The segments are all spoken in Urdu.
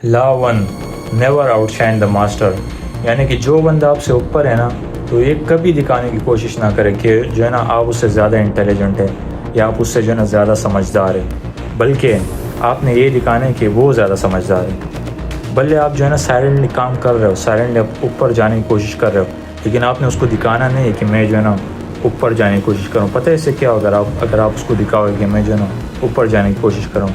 Law one never outshine the master, یعنی کہ جو بندہ آپ سے اوپر ہے نا تو یہ کبھی دکھانے کی کوشش نہ کرے کہ جو ہے نا آپ اس سے زیادہ انٹیلیجنٹ ہے یا آپ اس سے جو ہے نا زیادہ سمجھدار ہے، بلکہ آپ نے یہ دکھانا ہے کہ وہ زیادہ سمجھدار ہے۔ بھلے آپ جو ہے نا سائلنٹلی کام کر رہے ہو، سائلنٹلی آپ اوپر جانے کی کوشش کر رہے ہو، لیکن آپ نے اس کو دکھانا نہیں ہے کہ میں جو ہے نا اوپر جانے کی کوشش کروں۔ پتہ ہے اس سے کیا ہوگا؟ اگر آپ اس کو دکھاؤ گے کہ میں جو ہے نا اوپر جانے کی کوشش کروں،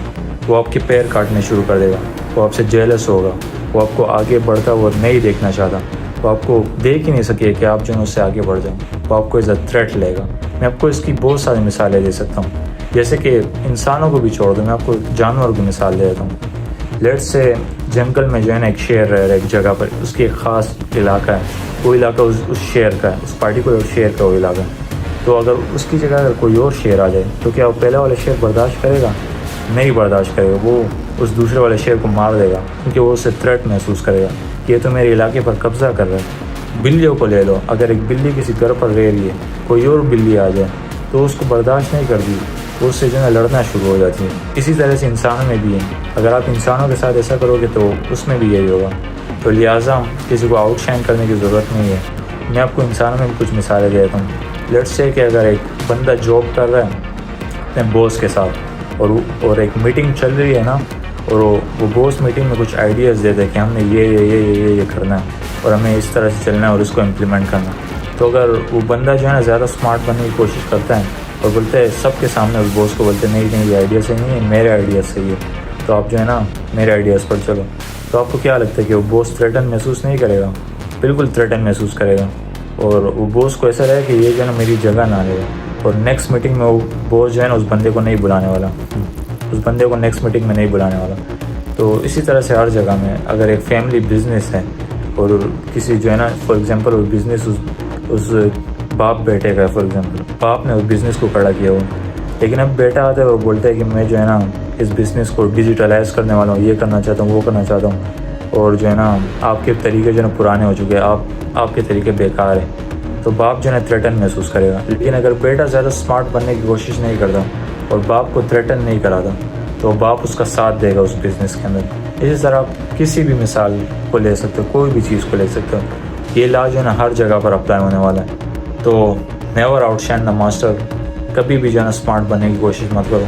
وہ آپ کے پیر کاٹنے شروع کر دے گا، وہ آپ سے جیلس ہوگا، وہ آپ کو آگے بڑھتا وہ نہیں دیکھنا چاہتا، وہ آپ کو دیکھ ہی نہیں سکے کہ آپ جو ہے اس سے آگے بڑھ جائیں، وہ آپ کو ایز اے تھریٹ لے گا۔ میں آپ کو اس کی بہت ساری مثالیں دے سکتا ہوں، جیسے کہ انسانوں کو بھی چھوڑ دوں، میں آپ کو جانور کی مثال دے دیتا ہوں۔ لیٹ سے جنگل میں جو ہے نا ایک شیر رہ رہا ہے ایک جگہ پر، اس کی ایک خاص علاقہ ہے، وہ علاقہ اس شیر کا ہے، اس پارٹیکولر شیر کا وہ علاقہ ہے۔ تو اگر اس کی جگہ اگر کوئی اور شیر آ جائے تو کیا وہ پہلا والا شیر برداشت کرے گا؟ نہیں برداشت کرے گا، وہ اس دوسرے والے شیر کو مار دے گا، کیونکہ وہ اسے تھریٹ محسوس کرے گا کہ یہ تو میرے علاقے پر قبضہ کر رہا ہے۔ بلیوں کو لے لو، اگر ایک بلی کسی گھر پر رہ رہی ہے، کوئی اور بلی آ جائے تو اس کو برداشت نہیں کرتی، وہ اس سے جو ہے لڑنا شروع ہو جاتی ہے۔ اسی طرح سے انسانوں میں بھی ہے، اگر آپ انسانوں کے ساتھ ایسا کرو گے تو اس میں بھی یہی ہوگا۔ تو لہٰذا کسی کو آؤٹ شائن کرنے کی ضرورت نہیں ہے۔ میں آپ کو انسانوں میں بھی کچھ مثالیں دیتا ہوں۔ لیٹس سے کہ اگر ایک بندہ جاب کر رہا ہے اپنے باس کے ساتھ اور ایک میٹنگ چل رہی ہے نا، اور وہ باس میٹنگ میں کچھ آئیڈیاز دیتے ہیں کہ ہم نے یہ کرنا ہے اور ہمیں اس طرح سے چلنا ہے اور اس کو امپلیمنٹ کرنا ہے۔ تو اگر وہ بندہ جو ہے نا زیادہ اسمارٹ بننے کی کوشش کرتا ہے اور بولتا ہے سب کے سامنے اس باس کو بولتے ہیں نہیں یہ آئیڈیا صحیح نہیں ہے، میرے آئیڈیاز صحیح ہے، تو آپ جو ہے نا میرے آئیڈیاز پر چلو، تو آپ کو کیا لگتا ہے کہ وہ باس تھریٹن محسوس نہیں کرے گا؟ بالکل تھریٹن محسوس کرے گا، اور وہ باس کو ایسا رہے کہ یہ جو ہے نا میری جگہ نہ لے گا، اور نیکسٹ میٹنگ میں وہ باس جو ہے نا اس بندے کو نہیں بلانے والا، اس بندے کو نیکسٹ میٹنگ میں نہیں بلانے والا۔ تو اسی طرح سے ہر جگہ میں اگر ایک فیملی بزنس ہے اور کسی جو ہے نا فار ایگزامپل وہ بزنس اس باپ بیٹے کا ہے، فار ایگزامپل باپ نے اس بزنس کو کھڑا کیا ہو، لیکن اب بیٹا آتا ہے اور بولتا ہے کہ میں جو ہے نا اس بزنس کو ڈیجیٹلائز کرنے والا ہوں، یہ کرنا چاہتا ہوں، وہ کرنا چاہتا ہوں، اور جو ہے نا آپ کے طریقے جو ہے نا پرانے ہو چکے ہیں، آپ کے طریقے بیکار ہیں، تو باپ جو ہے نا تھریٹن محسوس کرے گا۔ لیکن اگر بیٹا زیادہ اسمارٹ بننے کی کوشش نہیں کرتا اور باپ کو تھریٹن نہیں کراتا تو باپ اس کا ساتھ دے گا اس بزنس کے اندر۔ اسی طرح آپ کسی بھی مثال کو لے سکتے ہو، کوئی بھی چیز کو لے سکتے ہو، یہ لا جو ہے نا ہر جگہ پر اپلائی ہونے والا ہے۔ تو never outshine the master, کبھی بھی جو ہے نا اسمارٹ بننے کی کوشش مت کرو،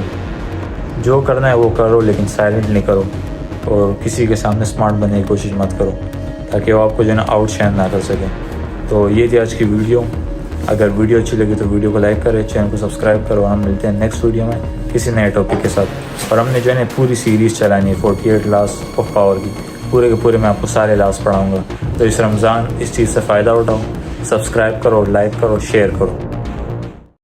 جو کرنا ہے وہ کرو لیکن سائلنٹ نہیں کرو، اور کسی کے سامنے اسمارٹ بننے کی کوشش مت کرو تاکہ وہ آپ کو جو ہے نا آؤٹ شائن نہ کر سکے۔ تو یہ تھی آج کی ویڈیو، اگر ویڈیو اچھی لگی تو ویڈیو کو لائک کریں، چینل کو سبسکرائب کرو، ہم ملتے ہیں نیکسٹ ویڈیو میں کسی نئے ٹاپک کے ساتھ۔ اور ہم نے جو ہے نا پوری سیریز چلانی ہے 48 لاس آف پاور کی، پورے کے پورے میں آپ کو سارے لاس پڑھاؤں گا، تو اس رمضان اس چیز سے فائدہ اٹھاؤ، سبسکرائب کرو، لائک کرو، شیئر کرو۔